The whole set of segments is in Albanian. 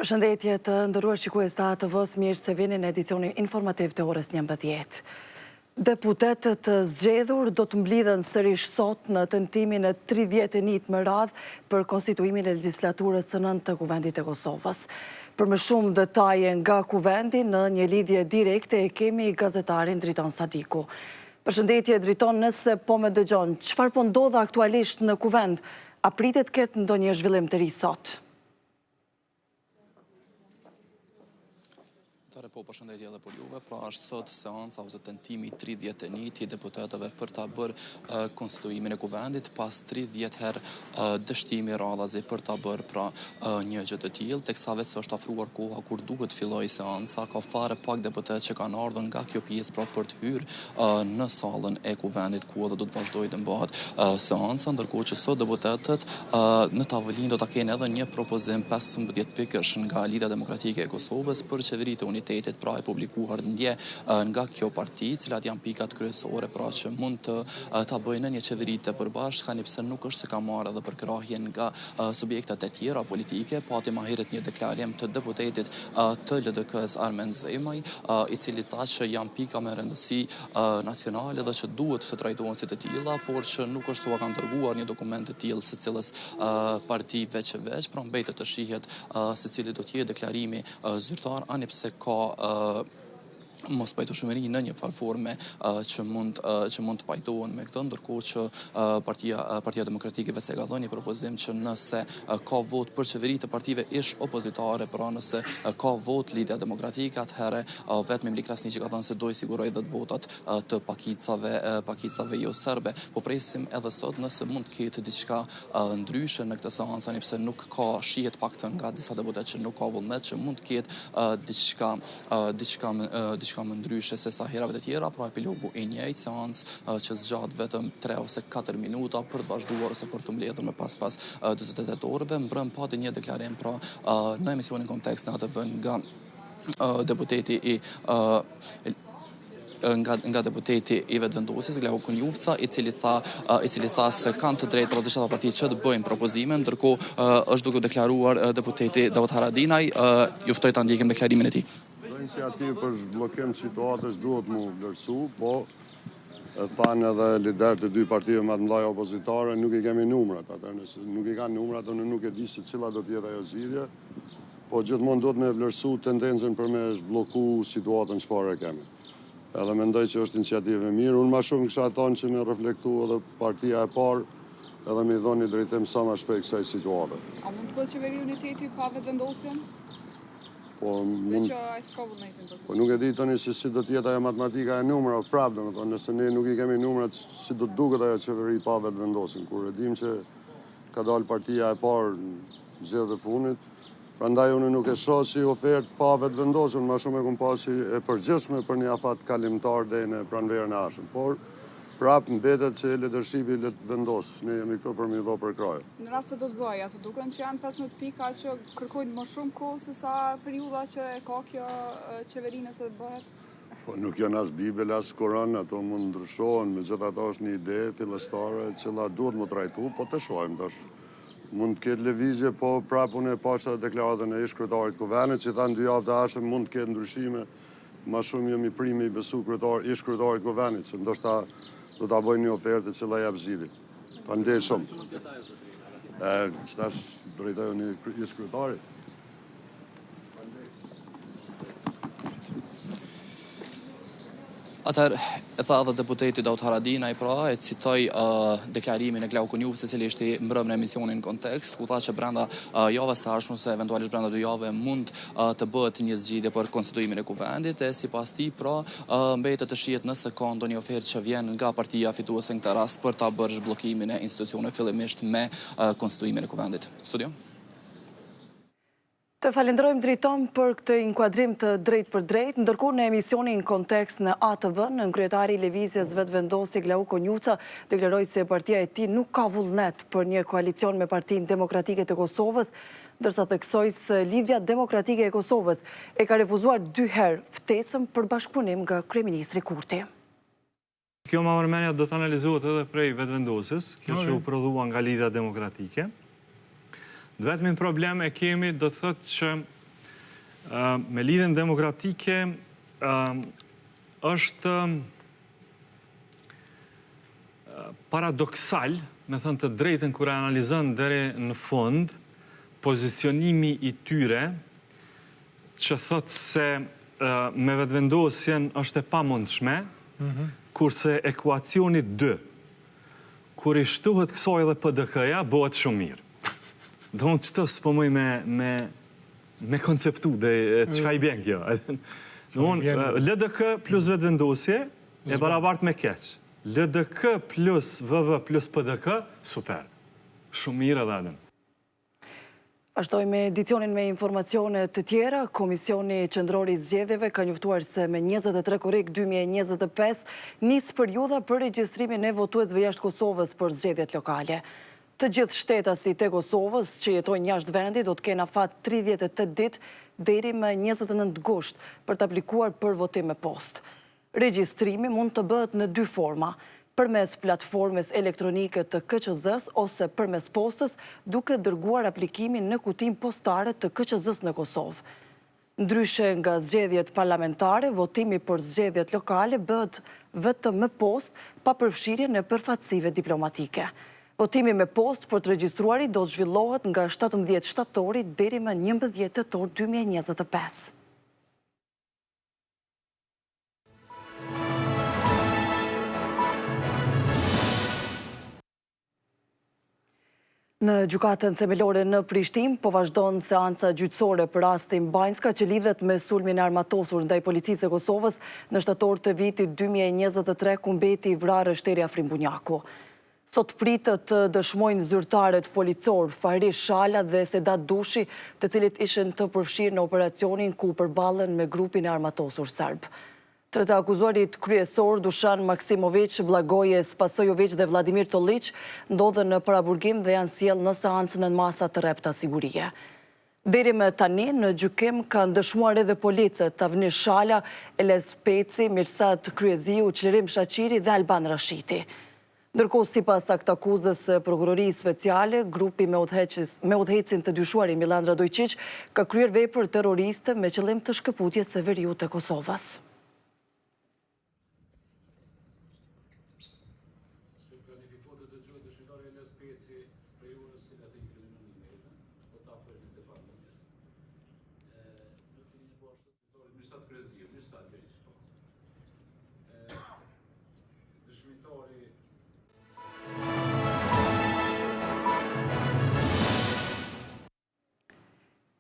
Përshëndetje të nderuar shikues të ATV-s, mirë se vini në edicionin informativ të orës 11. Deputetët të zgjedhur do të mblidhen sërish sot në tentimin e 31 më radhë për konstituimin e legjislaturës së 9 të Kuvendit të Kosovës. Për më shumë detaje nga Kuvendi, në një lidhje direkte e kemi gazetarin Driton Sadiku. Përshëndetje Driton, nëse po me dëgjon, çfarë po ndodh aktualisht në Kuvend? A pritet ketë ndonjë zhvillim të ri sot? Po përshëndetje edhe për juve, pra është sot seanca ose tentimi 31 i deputetëve për ta bërë konstituimin e Kuvendit, pas 30 herë dështimi radhazi për ta bërë pra një gjë të tillë, teksa vetë është afruar koha kur duhet filloj seanca, ka fare pak deputet që kanë ardhur nga kjo pjesë pra për të hyrë në sallën e Kuvendit ku edhe do të vazhdojë të mbahet seanca, ndërkohë që sot deputetët në tavolinë do ta kenë edhe një propozim 15 pikësh nga Lidhja Demokratike e Kosovës për qeveritë unitetit pra e publikuar ndje nga kjo parti, cilat janë pikat kryesore pra që mund të ta bëjnë një qeveri të përbashkët, pse nuk është se ka marrë edhe përkrahjen nga subjektet e tjera politike, pati më herët një deklarim të deputetit të LDK-s Armen Zemaj, i cili tha që janë pika me rëndësi nacionale dhe që duhet të trajtohen si të tilla, por që nuk është se kanë dërguar një dokument të tillë secilës parti veç, pra mbetet të shihet se cili do të jetë deklarimi zyrtar, ani pse ka mos pajtoshmëri në një farforme që mund të pajtohen me këtë, ndërkohë që Partia Demokratike vetë ka dhënë një propozim që nëse ka vot për qeveri të partive ish opozitare, pra nëse ka vot Lidhja Demokratike, atëherë vetëm Mili Krasniqi ka thënë se do i siguroj 10 votat të pakicave jo serbe. Po presim edhe sot nëse mund të ketë diçka ndryshe në këtë seancë, pse nuk ka shihet paktën nga disa deputetë që nuk ka vullnet që mund të ketë diçka më ndryshe se sa herave të tjera, pra epilogu i njëjtë seancë që zgjat vetëm 3 ose 4 minuta për të vazhduar ose për të mbledhur më pas 48 orëve. Mbrëm pati një deklarim pra në emisionin Kontekst në ATV nga deputeti nga deputeti i vetëvendosjes Glau Kunjufca, i cili tha se kanë të drejtë pra disa parti që të bëjnë propozime, ndërkohë është duke deklaruar deputeti Davut Haradinaj, ju ftoj ta ndjekim deklarimin e tij. Iniciativë për zhbllokim të situatës duhet mu vlerësu, po e thanë edhe liderët e dy partive më të mëdha opozitare, nuk i kemi numrat, atëherë nëse nuk i kanë numrat, unë nuk e di se cila do të jetë ajo zgjidhje, po gjithmonë duhet me vlerësu tendencën për me zhblloku situatën çfarë kemi. Edhe mendoj që është iniciativë e mirë, unë më shumë kisha thënë që me reflektu edhe partia e parë, edhe me i dhënë një drejtim sa më shpejt kësaj situate. A mund të bëhet qeveri uniteti pa vetëvendosjen? Po nuk e di tani se si do të jetë ajo matematika e numrave prapë, domethënë nëse ne nuk i kemi numrat, si do të duket ajo qeveri pa vetëvendosjen, kur e dim që ka dalë partia e parë në zgjedhjet e fundit. Prandaj unë nuk e shoh si ofertë pa vetëvendosjen, më shumë e kum pasi e përgjithshme për një afat kalimtar deri në pranverën e ardhshëm. Por prapë mbetet që leadershipi le të vendos, ne jemi këtu për mi dho për krajë. Në rast se do të bëjë, ato duken që janë 15 pika që kërkojnë më shumë kohë se sa periudha që e ka kjo qeveri nëse të bëhet? Po nuk janë as Bibel, as Koran, ato mund ndryshohen, megjithatë është një ide fillestare e cila duhet më trajtu, po të shohim tash. Mund të ketë lëvizje, po prapë unë e pasha deklaratën e ish-kryetarit Kuvendit, që thanë 2 javë të ardhshme mund të ketë ndryshime, më shumë jemi primi i besu ish-kryetarit Kuvendit, që ndoshta do ta bëjnë një ofertë që la jap zgjidhje. Faleminderit shumë. Çfarë drejtojë një ish-kryetari? Atëherë, e tha edhe deputeti Davut Haradinaj, pra e citoj deklarimin e Glau Kunjufcës, i cili ishte mbrëm në emisionin Kontekst, ku tha që brenda javës së ardhshme ose eventualisht brenda 2 javëve mund të bëhet një zgjidhje për konstituimin e Kuvendit, e sipas tij, pra mbetet të shihet nëse ka ndonjë ofertë që vjen nga partia fituese në këtë rast për ta bërë zhbllokimin e institucioneve fillimisht me konstituimin e Kuvendit. Studio. Të falenderojmë Driton për këtë inkuadrim të drejt për drejt, ndërkohë në emisionin Kontekst në ATV, nënkryetari i Lëvizjes Vetëvendosje Glau Kunjufca deklaroi se partia e tij nuk ka vullnet për një koalicion me Partinë Demokratike të Kosovës, ndërsa theksoi se Lidhja Demokratike e Kosovës e ka refuzuar 2 herë ftesën për bashkëpunim nga kryeministri Kurti. Kjo marrëmendja do të analizohet edhe prej vetëvendosjes, kjo që u prodhua nga Lidhja Demokratike. Vetëm problem e kemi do të thotë që me lidhjen demokratike është paradoksal, me thënë të drejtën kur e analizën deri në fund, pozicionimi i tyre që thotë se me vetëvendosjen është e pamundshme, kurse ekuacioni 2, kur i shtuhet kësaj dhe PDK-ja, bëhet shumë mirë. Do në qëtë s'pëmoj me konceptu dhe qka i bjen kjo. LDK plus vetëvendosje e barabart me keq. LDK plus VV plus PDK, super. Shumë mirë edhe adem. Vazhdoj me edicionin me informacione të tjera. Komisioni Qendror i Zgjedhjeve ka njoftuar se me 23 korrik 2025 nis periudha për regjistrimin e votuesve jashtë Kosovës për zgjedhjet lokale. Të gjithë shtetasit e Kosovës që jetojnë jashtë vendit do të kenë afat 38 ditë deri më 29 gusht për të aplikuar për votim me postë. Regjistrimi mund të bëhet në 2 forma: përmes platformës elektronike të KQZ-s ose përmes postës, duke dërguar aplikimin në kutinë postare të KQZ-s në Kosovë. Ndryshe nga zgjedhjet parlamentare, votimi për zgjedhjet lokale bëhet vetëm me postë, pa përfshirje në përfaqësive diplomatike. Votimi me postë për të regjistruarit do të zhvillohet nga 17 shtatori deri më 11 tetor 2025. Në gjykatën themelore në Prishtinë po vazhdon seanca gjyqësore për rastin Banjska që lidhet me sulmin e armatosur ndaj policisë e Kosovës në shtator të vitit 2023 ku mbeti i vrarë Shteri Afrim Bunjaku. Sot pritet të dëshmojnë zyrtarët policor Farish Shala dhe Sedat Dushi, të cilët ishin të përfshirë në operacionin ku përballen me grupin e armatosur serb. Tre të akuzuarit kryesor Dushan Maksimovic, Blagoje Spasojovic dhe Vladimir Tollić ndodhen në paraburgim dhe janë sjellë në seancën në masa të repta sigurie. Deri më tani në gjykim kanë dëshmuar edhe policët Avnish Shala, Eles Peci, Mirsat Kryeziu, Qlerim Shaqiri dhe Alban Rashiti. Ndërkohë, sipas aktakuzës së prokurorisë speciale, grupi me udhëhecin të dyshuari Milan Radojčić ka kryer vepër terroriste me qëllim të shkëputjes së veriut të Kosovës.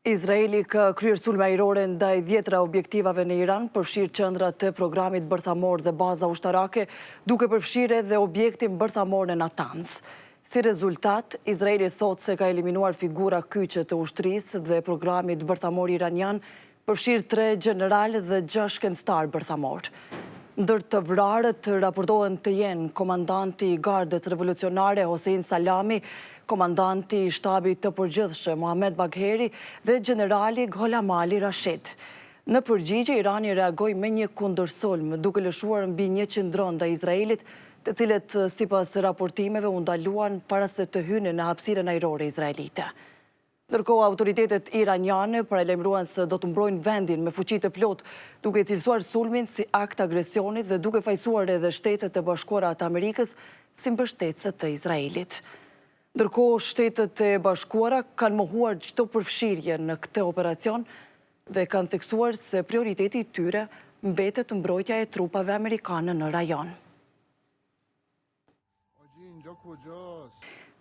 Izraeli ka kryer sulme ajrore ndaj 10 objektivave në Iran, përfshirë qendra të programit bërthamor dhe baza ushtarake, duke përfshirë edhe objektin bërthamor në Natanz. Si rezultat, Izraeli thot se ka eliminuar figura kyçe të ushtrisë dhe programit bërthamor iranian, përfshirë 3 general dhe 6 shkencëtar bërthamor. Ndër të vrarët raportohen të jenë komandanti i Gardës Revolucionare Hossein Salami, komandanti i shtabit të përgjithshëm Mohamed Bagheri dhe generali Gholam Ali Rashid. Në përgjigje, Irani reagoi me një kundërsulm, duke lëshuar mbi 100 dronë ndaj Izraelit, të cilët sipas raportimeve u ndaluan para se të hynin në hapësirën ajrore izraelite. Ndërkohë, autoritetet iraniane paralajmëruan se do të mbrojnë vendin me fuqi të plotë, duke cilësuar sulmin si akt agresioni dhe duke fajsuar edhe Shtetet e Bashkuara të Amerikës si mbështetëse të Izraelit. Ndërkohë, Shtetet e Bashkuara kanë mohuar çdo përfshirje në këtë operacion dhe kanë theksuar se prioriteti i tyre mbetet mbrojtja e trupave amerikane në rajon.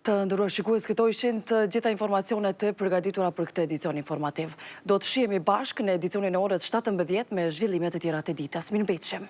Të nderuar shikues, këto ishin të gjitha informacionet e përgatitura për këtë edicion informativ. Do të shihemi bashkë në edicionin e orës 17 me zhvillimet e tjera të ditës. Mirëmbëjtje.